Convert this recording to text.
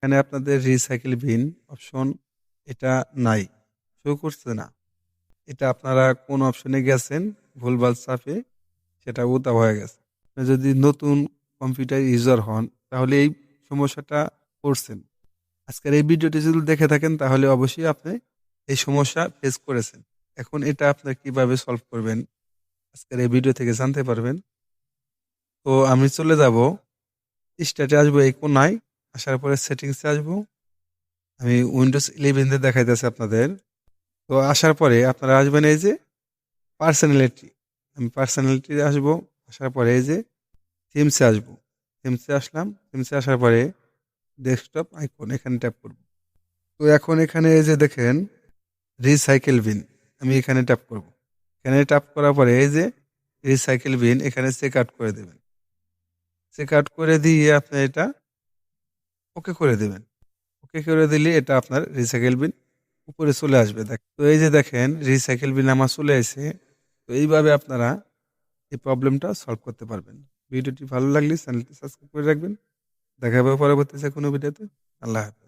এখানে আপনাদের রিসাইকেল বিন অপশন এটা নাই, শো করছে না। এটা আপনারা কোন অপশনে গেছেন ভুলভাল চাপে, সেটা উধাও হয়ে গেছে। আপনি যদি নতুন কম্পিউটার ইউজার হন তাহলে এই সমস্যাটা পড়ছেন। আজকের এই ভিডিওটি যদি দেখে থাকেন তাহলে অবশ্যই আপনি এই সমস্যা ফেস করেছেন। এখন এটা আপনার কিভাবে সলভ করবেন আজকের এই ভিডিও থেকে জানতে পারবেন। তো আমি চলে যাব, স্টার্টে আসবো এই কোনায়, আসার পরে সেটিংসে আসবো। আমি উইন্ডোজ 11 দিয়ে দেখাইতেছি আপনাদের। তো আসার পরে আপনারা আসবেন এই যে পার্সোনালিটি, আমি পার্সোনালিটি আসবো। আসার পরে এই যে থিমসে আসবো, থিমসে আসলাম। থিমসে আসার পরে ডেস্কটপ আইকন এখানে ট্যাপ করব। তো এখন এখানে এই যে দেখেন রিসাইকেল বিন, আমি এখানে ট্যাপ করব। এখানে ট্যাপ করার পরে এই যে রিসাইকেল বিন এখানে চেক আউট করে দেবেন। চেক আউট করে দিয়ে আপনি এটা ওকে করে দেবেন। ওকে করে দিলে এটা আপনার রিসাইকেল বিন উপরে চলে আসবে। তো এই যে দেখেন রিসাইকেল বিন আমার চলে আসে। তো এইভাবে আপনারা এই প্রবলেমটা সলভ করতে পারবেন। ভিডিওটি ভালো লাগলে চ্যানেলটি সাবস্ক্রাইব করে রাখবেন। দেখা হবে পরবর্তী কোনো ভিডিওতে। আল্লাহ হাফেজ।